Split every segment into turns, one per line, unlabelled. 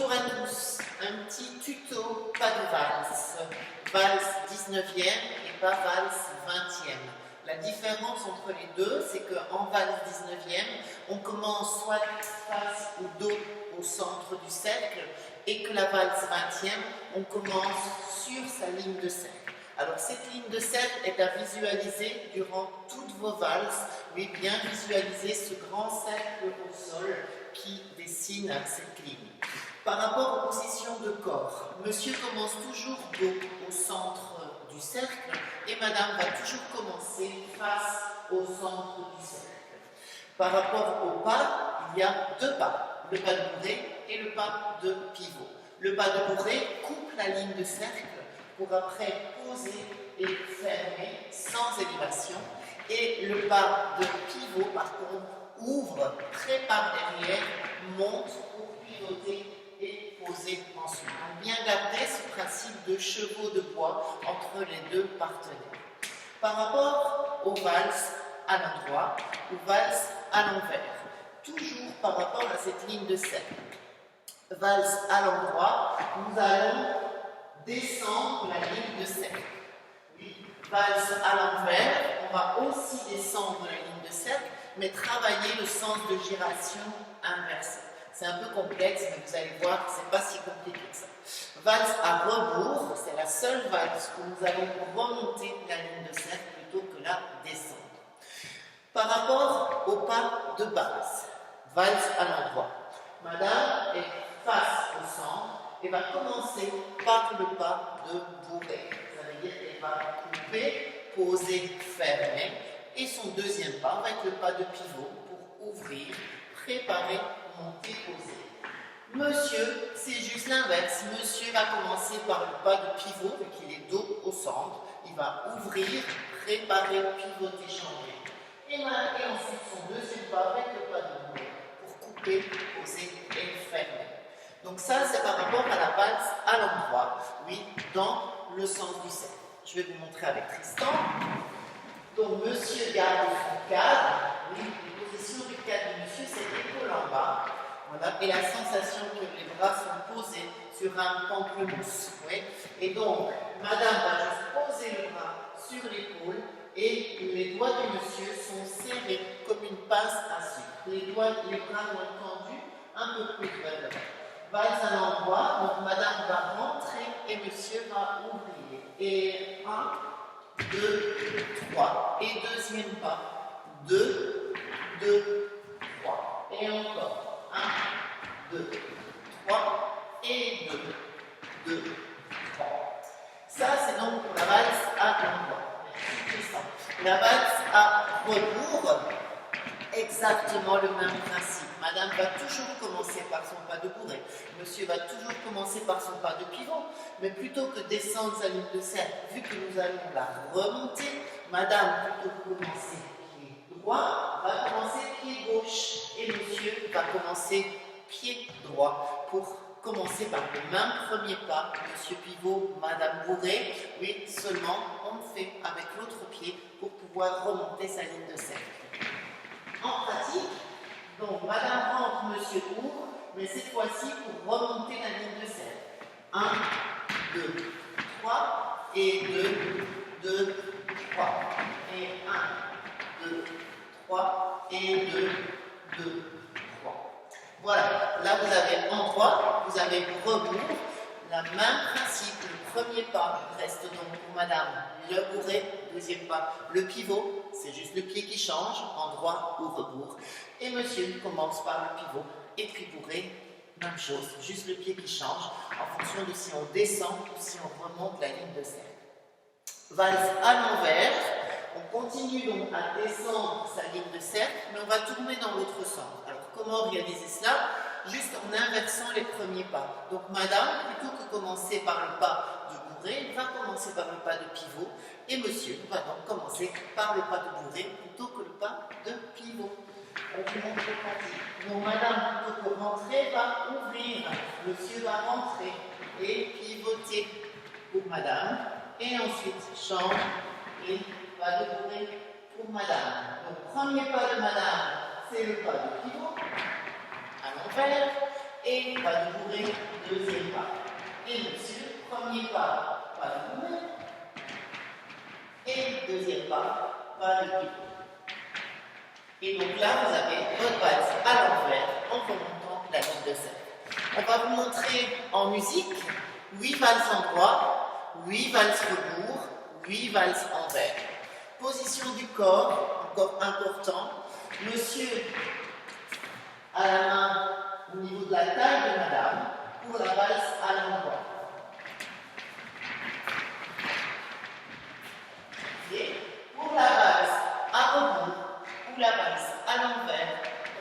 Bonjour à tous, un petit tuto pas de valse, valse 19e et pas valse 20e. La différence entre les deux, c'est qu'en valse 19e, on commence soit face ou dos au centre du cercle et que la valse 20e, on commence sur sa ligne de cercle. Alors cette ligne de cercle est à visualiser durant toutes vos valses, mais bien visualiser ce grand cercle au sol qui dessine cette ligne. Par rapport aux positions de corps, monsieur commence toujours dos au centre du cercle et madame va toujours commencer face au centre du cercle. Par rapport au pas, il y a deux pas, le pas de bourrée et le pas de pivot. Le pas de bourrée coupe la ligne de cercle pour après poser et fermer sans élévation. Et le pas de pivot, par contre, ouvre, prépare derrière, monte pour pivoter et poser ensuite. Donc bien garder ce principe de chevaux de bois entre les deux partenaires. Par rapport aux valses à l'endroit ou valses à l'envers, toujours par rapport à cette ligne de cercle. Valse à l'endroit, nous allons descendre la ligne de cercle. Oui. Valse à l'envers, on va aussi descendre la ligne de cercle, mais travailler le sens de giration inversé. C'est un peu complexe, mais vous allez voir que ce n'est pas si compliqué que ça. Valse à rebours, c'est la seule valse où nous allons remonter la ligne de cercle plutôt que la descendre. Par rapport au pas de base, valse à l'endroit. Madame est face au centre et va commencer par le pas de bourrée. Ça veut dire qu'elle va couper, poser, fermer. Et son deuxième pas va être le pas de pivot pour ouvrir, préparer, monter, poser. Monsieur, c'est juste l'inverse. Monsieur va commencer par le pas de pivot, vu qu'il est dos au centre. Il va ouvrir, préparer, pivoter, changer. Et ensuite, son deuxième pas va être le pas de bourrée pour couper, poser et fermer. Donc ça, c'est par rapport à la valse à l'endroit, oui, dans le sens du cercle. Je vais vous montrer avec Tristan. Donc, monsieur garde son cadre. Oui, les positions du cadre de monsieur, c'est l'épaule en bas. Voilà, et la sensation que les bras sont posés sur un pamplemousse. Oui. Et donc, madame va juste poser le bras sur l'épaule et les doigts de monsieur sont serrés comme une pince à sucre. Les bras sont tendus un peu plus vers le bas. Valse à l'endroit, donc madame va rentrer et monsieur va ouvrir. Et 1, 2, 3. Et deuxième pas. 2, 2, 3. Et encore. 1, 2, 3. Et 2, 2, 3. Ça, c'est donc pour la valse à l'endroit. La valse à rebours, exactement le même principe. Madame va toujours commencer par son pas de bourrée. Monsieur va toujours commencer par son pas de pivot. Mais plutôt que descendre sa ligne de cercle, vu que nous allons la remonter, madame, plutôt que commencer pied droit, va commencer pied gauche. Et monsieur va commencer pied droit pour commencer par le même premier pas. Monsieur pivot, madame bourrée. Oui, seulement on le fait avec l'autre pied pour pouvoir remonter sa ligne de cercle. En pratique, donc madame rentre, monsieur ouvre, mais cette fois-ci pour remonter la ligne de cercle. 1, 2, 3, et 2, 2, 3. Et 1, 2, 3, et 2, 2, 3. Voilà, là vous avez endroit, vous avez rebours, le même principe. Le premier pas reste donc pour madame le bourré, deuxième pas le pivot, c'est juste le pied qui change, endroit ou rebours. Et monsieur commence par le pivot et puis bourré, même chose, juste le pied qui change en fonction de si on descend ou si on remonte la ligne de cercle. Valse à l'envers, on continue donc à descendre sa ligne de cercle, mais on va tourner dans l'autre sens. Alors comment organiser cela? Juste en inversant les premiers pas. Donc madame, plutôt que commencer par le pas de bourrée, va commencer par le pas de pivot, et monsieur va donc commencer par le pas de bourrée plutôt que le pas de pivot. On vous montre le pratique. Donc madame, plutôt que rentrer, va ouvrir, monsieur va rentrer et pivoter pour madame, et ensuite change et pas de bourrée pour madame. Donc premier pas de madame, c'est le pas de pivot à l'envers, et pas de bourré, deuxième pas. Et monsieur, premier pas, pas de bourré, et deuxième pas, pas de pied. Et donc là, vous avez votre valse à l'envers en remontant la ligne de 7. On va vous montrer en musique 8 valses en droit, 8 valses rebours, 8 valses envers. Position du corps, encore important. Monsieur à la main au niveau de la taille de madame pour la valse à l'endroit. Pour la valse à rebours ou la valse à l'envers,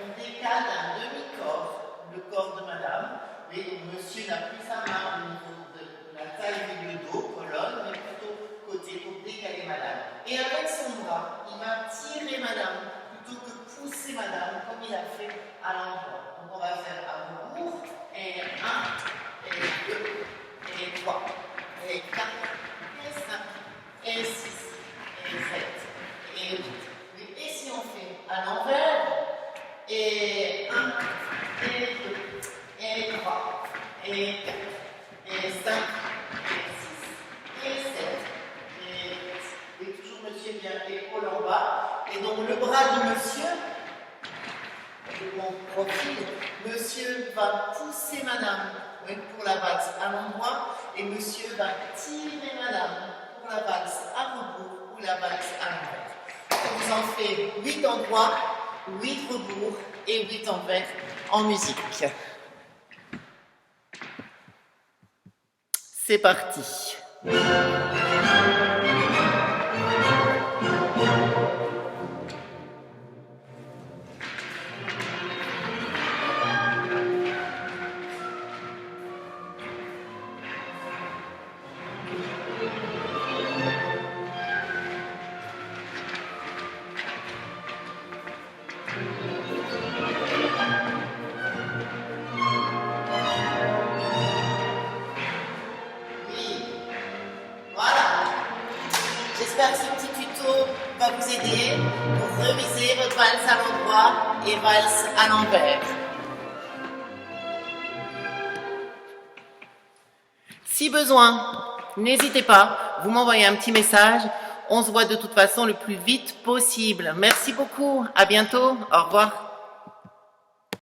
on décale d'un demi-corps le corps de madame. Et donc monsieur n'a plus sa main au niveau de la taille du dos, colonne, mais plutôt côté pour décaler madame. Et avec son bras, il va tirer madame plutôt que pousser madame comme il a fait à l'endroit. Donc on va faire à rebours, et 1, et 2, et 3, et 4, et 5, et 6, et 7, et 8. Et si on fait à l'envers, et 1, et 2, et 3, et 4, et 5, et 6, et 7, et 8. Et toujours monsieur vient l'épaule en bas. Et donc le bras de monsieur, de mon profil, monsieur va pousser madame pour la valse à l'endroit, et monsieur va tirer madame pour la valse à rebours ou la valse à l'envers. On vous en fait 8 en droit, 8 rebours et 8 envers en musique. C'est parti. J'espère que ce petit tuto va vous aider pour réviser votre valse à l'endroit et valse à l'envers. Si besoin, n'hésitez pas, vous m'envoyez un petit message. On se voit de toute façon le plus vite possible. Merci beaucoup, à bientôt, au revoir.